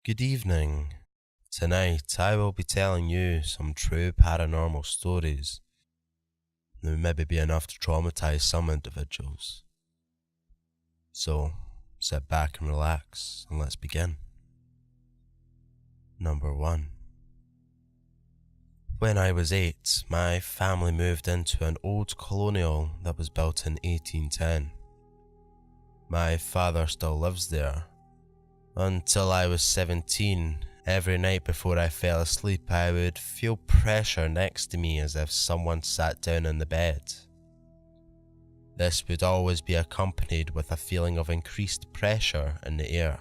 Good evening. Tonight I will be telling you some true paranormal stories that will maybe be enough to traumatize some individuals. So, sit back and relax and let's begin. Number 1. When I was 8, my family moved into an old colonial that was built in 1810. My father still lives there. Until I was 17, every night before I fell asleep I would feel pressure next to me as if someone sat down in the bed. This would always be accompanied with a feeling of increased pressure in the air.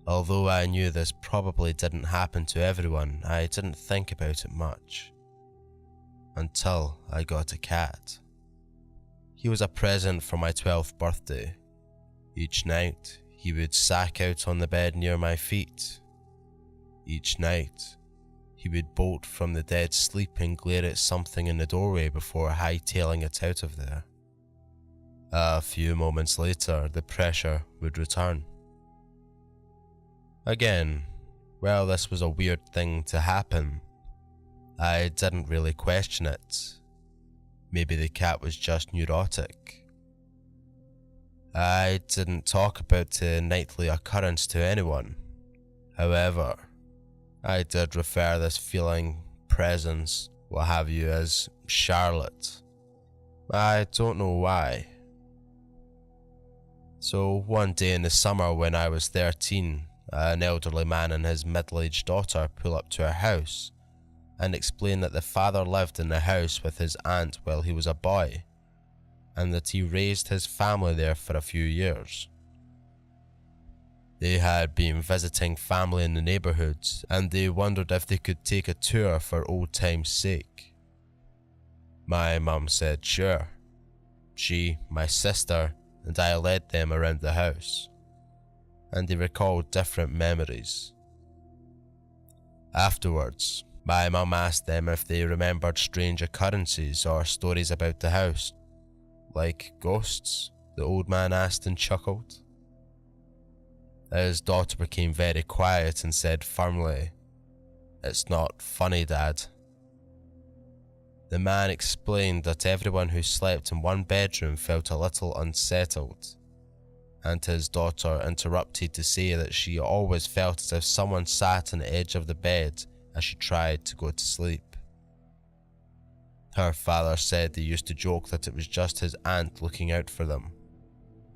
Although I knew this probably didn't happen to everyone, I didn't think about it much. Until I got a cat. He was a present for my 12th birthday. Each night, he would sack out on the bed near my feet. Each night, he would bolt from the dead sleep and glare at something in the doorway before hightailing it out of there. A few moments later, the pressure would return. Again, well, this was a weird thing to happen. I didn't really question it. Maybe the cat was just neurotic. I didn't talk about the nightly occurrence to anyone. However, I did refer this feeling, presence, what have you, as Charlotte. I don't know why. So one day in the summer when I was 13, an elderly man and his middle-aged daughter pull up to our house and explain that the father lived in the house with his aunt while he was a boy, and that he raised his family there for a few years. They had been visiting family in the neighbourhood, and they wondered if they could take a tour for old time's sake. My mum said sure. She, my sister, and I led them around the house, and they recalled different memories. Afterwards, my mum asked them if they remembered strange occurrences or stories about the house. Like ghosts? The old man asked and chuckled. His daughter became very quiet and said firmly, "It's not funny, Dad." The man explained that everyone who slept in one bedroom felt a little unsettled, and his daughter interrupted to say that she always felt as if someone sat on the edge of the bed as she tried to go to sleep. Her father said they used to joke that it was just his aunt looking out for them,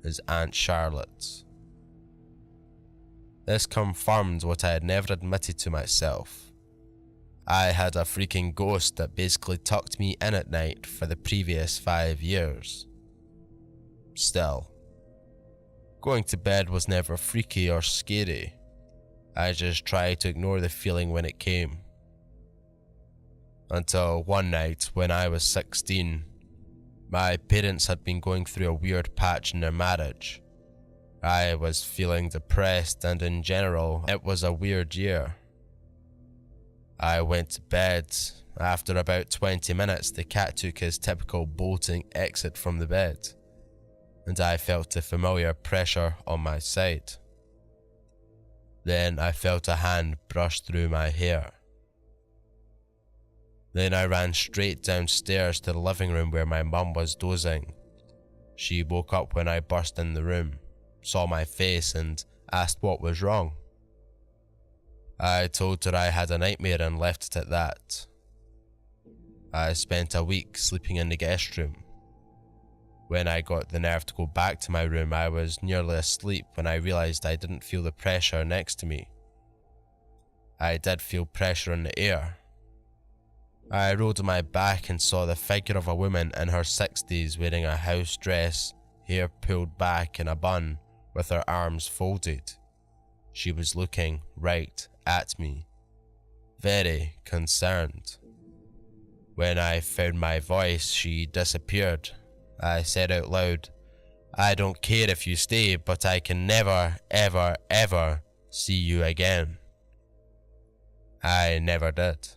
his Aunt Charlotte. This confirmed what I had never admitted to myself. I had a freaking ghost that basically tucked me in at night for the previous 5 years. Still, going to bed was never freaky or scary. I just tried to ignore the feeling when it came. Until one night when I was 16, my parents had been going through a weird patch in their marriage. I was feeling depressed, and in general, it was a weird year. I went to bed. After about 20 minutes, the cat took his typical bolting exit from the bed, and I felt the familiar pressure on my side. Then I felt a hand brush through my hair. Then I ran straight downstairs to the living room where my mum was dozing. She woke up when I burst in the room, saw my face and asked what was wrong. I told her I had a nightmare and left it at that. I spent a week sleeping in the guest room. When I got the nerve to go back to my room, I was nearly asleep when I realised I didn't feel the pressure next to me. I did feel pressure in the air. I rolled on my back and saw the figure of a woman in her 60s wearing a house dress, hair pulled back in a bun, with her arms folded. She was looking right at me, very concerned. When I found my voice, she disappeared. I said out loud, "I don't care if you stay, but I can never, ever, ever see you again." I never did.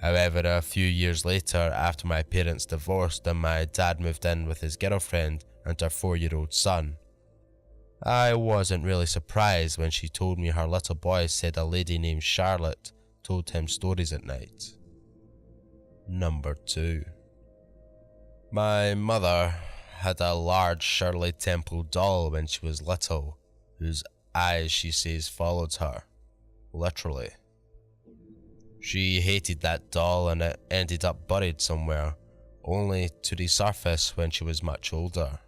However, a few years later, after my parents divorced and my dad moved in with his girlfriend and her 4-year-old son, I wasn't really surprised when she told me her little boy said a lady named Charlotte told him stories at night. Number 2. My mother had a large Shirley Temple doll when she was little, whose eyes, she says, followed her. Literally. She hated that doll and it ended up buried somewhere, only to resurface when she was much older.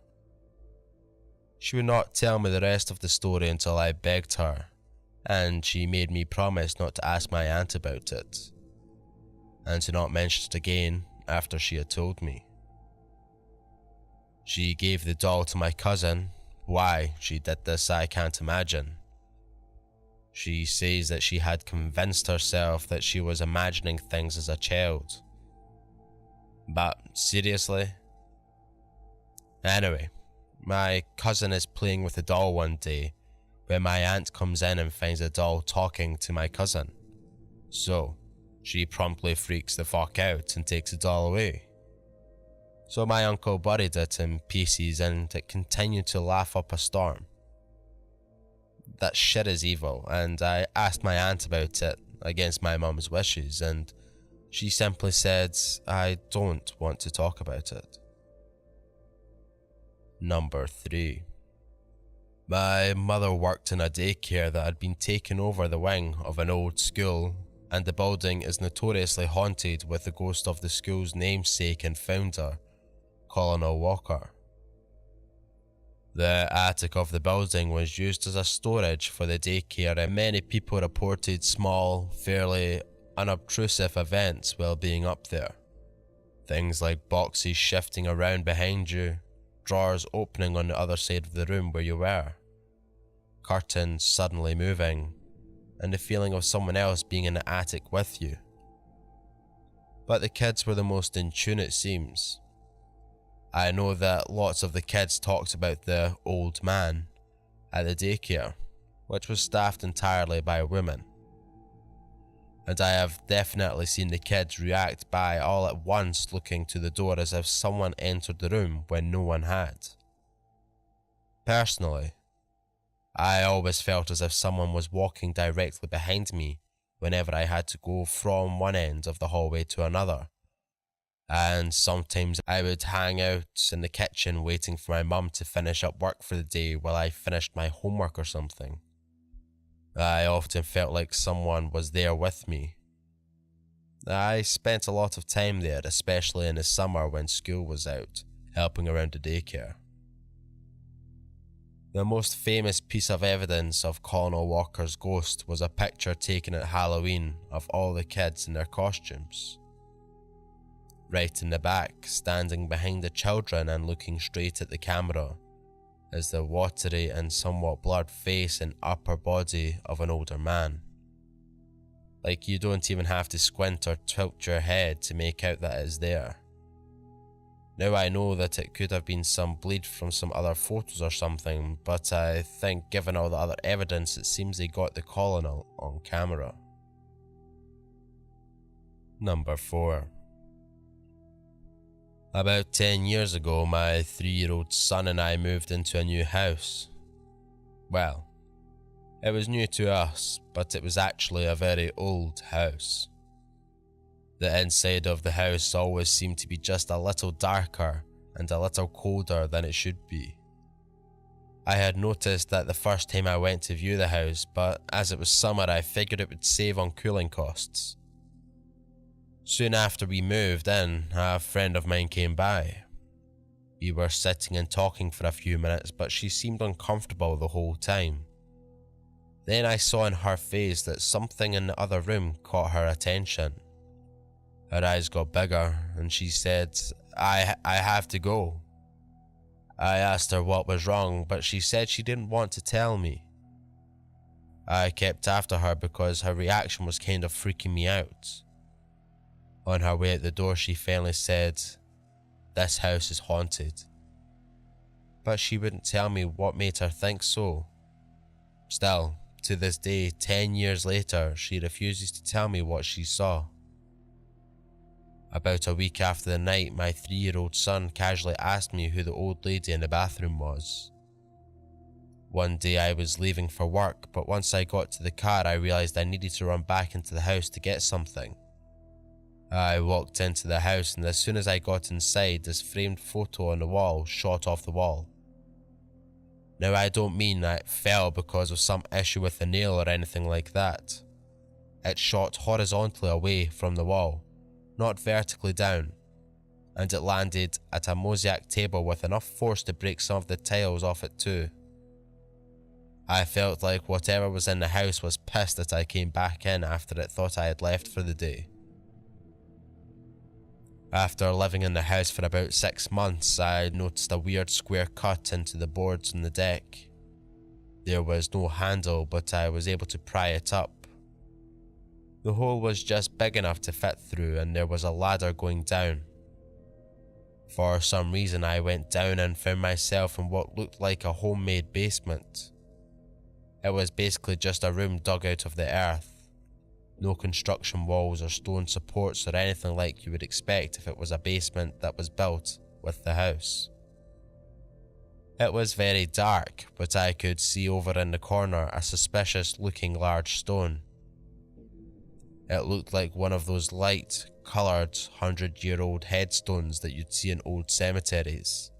She would not tell me the rest of the story until I begged her, and she made me promise not to ask my aunt about it, and to not mention it again after she had told me. She gave the doll to my cousin. Why she did this, I can't imagine. She says that she had convinced herself that she was imagining things as a child. But seriously? Anyway, my cousin is playing with the doll one day when my aunt comes in and finds the doll talking to my cousin. So, she promptly freaks the fuck out and takes the doll away. So my uncle buried it in pieces and it continued to laugh up a storm. That shit is evil, and I asked my aunt about it against my mum's wishes, and she simply said, I don't want to talk about it. Number 3. My mother worked in a daycare that had been taken over the wing of an old school, and the building is notoriously haunted with the ghost of the school's namesake and founder, Colonel Walker. The attic of the building was used as a storage for the daycare, and many people reported small, fairly unobtrusive events while being up there. Things like boxes shifting around behind you, drawers opening on the other side of the room where you were, curtains suddenly moving, and the feeling of someone else being in the attic with you. But the kids were the most in tune, it seems. I know that lots of the kids talked about the old man at the daycare, which was staffed entirely by women. And I have definitely seen the kids react by all at once looking to the door as if someone entered the room when no one had. Personally, I always felt as if someone was walking directly behind me whenever I had to go from one end of the hallway to another. And sometimes I would hang out in the kitchen waiting for my mum to finish up work for the day while I finished my homework or something. I often felt like someone was there with me. I spent a lot of time there, especially in the summer when school was out, helping around the daycare. The most famous piece of evidence of Colonel Walker's ghost was a picture taken at Halloween of all the kids in their costumes. Right in the back, standing behind the children and looking straight at the camera, is the watery and somewhat blurred face and upper body of an older man. Like you don't even have to squint or tilt your head to make out that it is there. Now I know that it could have been some bleed from some other photos or something, but I think given all the other evidence, it seems they got the colonel on camera. Number 4. About 10 years ago, my 3-year-old son and I moved into a new house. Well, it was new to us, but it was actually a very old house. The inside of the house always seemed to be just a little darker and a little colder than it should be. I had noticed that the first time I went to view the house, but as it was summer I figured it would save on cooling costs. Soon after we moved in, a friend of mine came by. We were sitting and talking for a few minutes, but she seemed uncomfortable the whole time. Then I saw in her face that something in the other room caught her attention. Her eyes got bigger and she said, I have to go. I asked her what was wrong, but she said she didn't want to tell me. I kept after her because her reaction was kind of freaking me out. On her way out the door, she finally said, "This house is haunted." But she wouldn't tell me what made her think so. Still, to this day, 10 years later, she refuses to tell me what she saw. About a week after the night, my 3-year-old son casually asked me who the old lady in the bathroom was. One day I was leaving for work, but once I got to the car I realised I needed to run back into the house to get something. I walked into the house, and as soon as I got inside, this framed photo on the wall shot off the wall. Now I don't mean that it fell because of some issue with the nail or anything like that. It shot horizontally away from the wall, not vertically down, and it landed at a mosaic table with enough force to break some of the tiles off it too. I felt like whatever was in the house was pissed that I came back in after it thought I had left for the day. After living in the house for about 6 months, I noticed a weird square cut into the boards on the deck. There was no handle, but I was able to pry it up. The hole was just big enough to fit through, and there was a ladder going down. For some reason I went down and found myself in what looked like a homemade basement. It was basically just a room dug out of the earth. No construction walls or stone supports or anything like you would expect if it was a basement that was built with the house. It was very dark, but I could see over in the corner a suspicious looking large stone. It looked like one of those light, coloured 100-year-old headstones that you'd see in old cemeteries.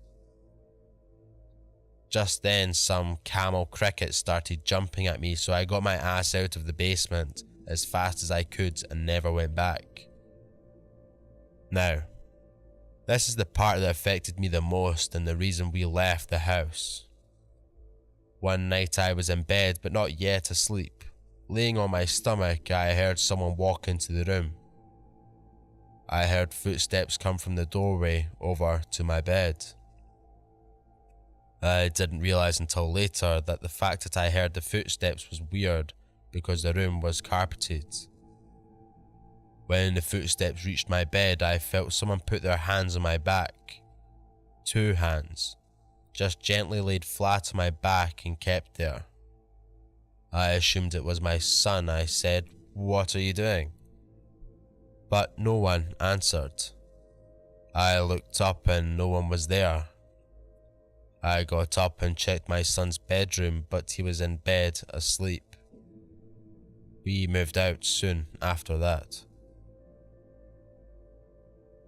Just then some camel crickets started jumping at me, so I got my ass out of the basement as fast as I could and never went back. Now, this is the part that affected me the most and the reason we left the house. One night I was in bed but not yet asleep. Laying on my stomach, I heard someone walk into the room. I heard footsteps come from the doorway over to my bed. I didn't realise until later that the fact that I heard the footsteps was weird because the room was carpeted. When the footsteps reached my bed, I felt someone put their hands on my back. 2 hands, just gently laid flat on my back and kept there. I assumed it was my son. I said, "What are you doing?" But no one answered. I looked up and no one was there. I got up and checked my son's bedroom, but he was in bed asleep. We moved out soon after that.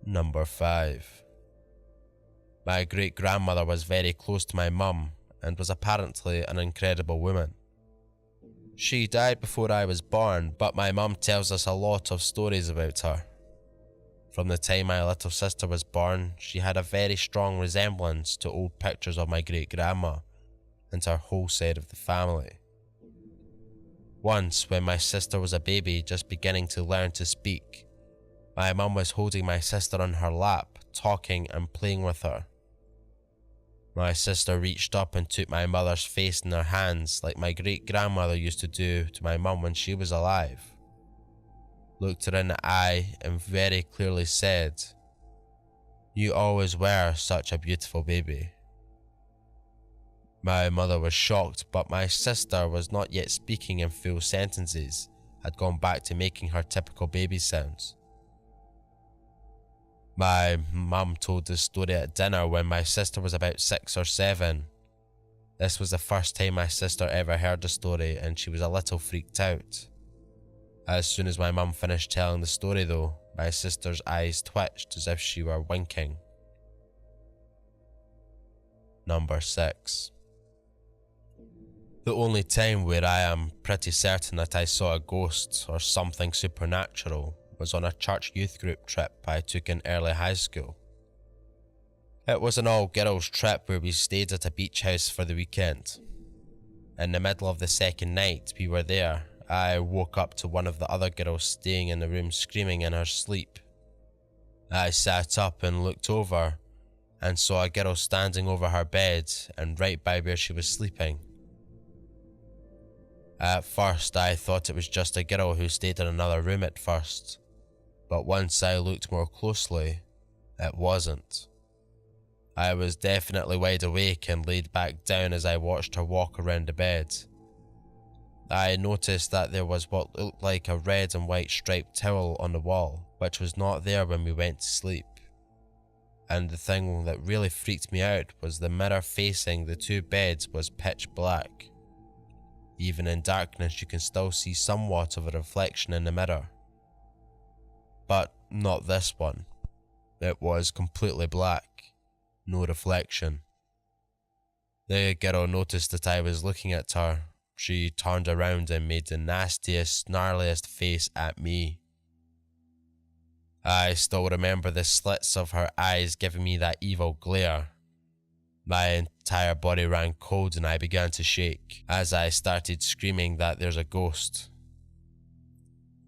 Number 5. My great-grandmother was very close to my mum and was apparently an incredible woman. She died before I was born, but my mum tells us a lot of stories about her. From the time my little sister was born, she had a very strong resemblance to old pictures of my great-grandma and her whole side of the family. Once, when my sister was a baby just beginning to learn to speak, my mum was holding my sister on her lap, talking and playing with her. My sister reached up and took my mother's face in her hands like my great-grandmother used to do to my mum when she was alive. Looked her in the eye and very clearly said, "You always were such a beautiful baby." My mother was shocked, but my sister was not yet speaking in full sentences, had gone back to making her typical baby sounds. My mum told this story at dinner when my sister was about 6 or 7. This was the first time my sister ever heard the story, and she was a little freaked out. As soon as my mum finished telling the story though, my sister's eyes twitched as if she were winking. Number 6. The only time where I am pretty certain that I saw a ghost or something supernatural was on a church youth group trip I took in early high school. It was an all-girls trip where we stayed at a beach house for the weekend. In the middle of the second night we were there, I woke up to one of the other girls staying in the room screaming in her sleep. I sat up and looked over and saw a girl standing over her bed and right by where she was sleeping. At first I thought it was just a girl who stayed in another room at first, but once I looked more closely, it wasn't. I was definitely wide awake and laid back down as I watched her walk around the bed. I noticed that there was what looked like a red and white striped towel on the wall, which was not there when we went to sleep. And the thing that really freaked me out was the mirror facing the two beds was pitch black. Even in darkness you can still see somewhat of a reflection in the mirror. But not this one. It was completely black, no reflection. The girl noticed that I was looking at her. She turned around and made the nastiest, snarliest face at me. I still remember the slits of her eyes giving me that evil glare. My entire body ran cold and I began to shake as I started screaming that there's a ghost.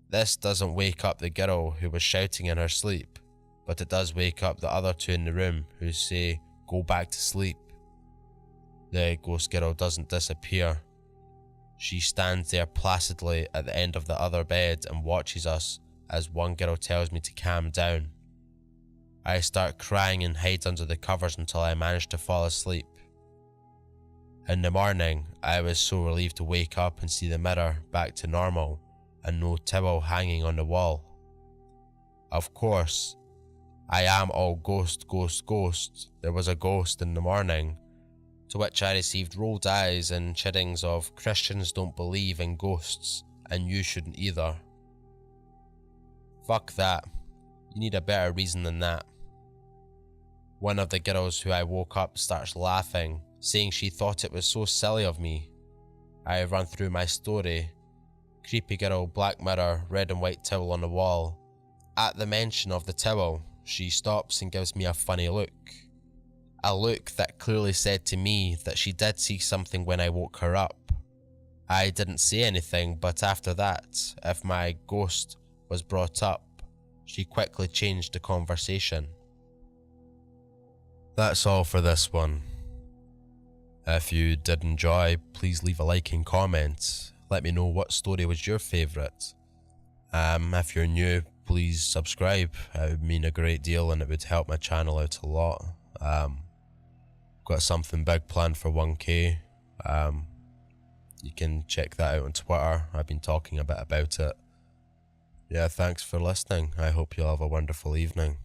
This doesn't wake up the girl who was shouting in her sleep, but it does wake up the other two in the room who say, "Go back to sleep." The ghost girl doesn't disappear. She stands there placidly at the end of the other bed and watches us as one girl tells me to calm down. I start crying and hide under the covers until I manage to fall asleep. In the morning, I was so relieved to wake up and see the mirror back to normal and no towel hanging on the wall. Of course, I am all ghost. There was a ghost in the morning, to which I received rolled eyes and chidings of "Christians don't believe in ghosts, and you shouldn't either." Fuck that. You need a better reason than that. One of the girls who I woke up starts laughing, saying she thought it was so silly of me. I run through my story. Creepy girl, black mirror, red and white towel on the wall. At the mention of the towel, she stops and gives me a funny look. A look that clearly said to me that she did see something when I woke her up. I didn't say anything, but after that, if my ghost was brought up, she quickly changed the conversation. That's all for this one. If you did enjoy, please leave a like and comment. Let me know what story was your favourite. If you're new, please subscribe. It would mean a great deal and it would help my channel out a lot. Got something big planned for 1K. You can check that out on Twitter. I've been talking a bit about it. Yeah, thanks for listening. I hope you'll have a wonderful evening.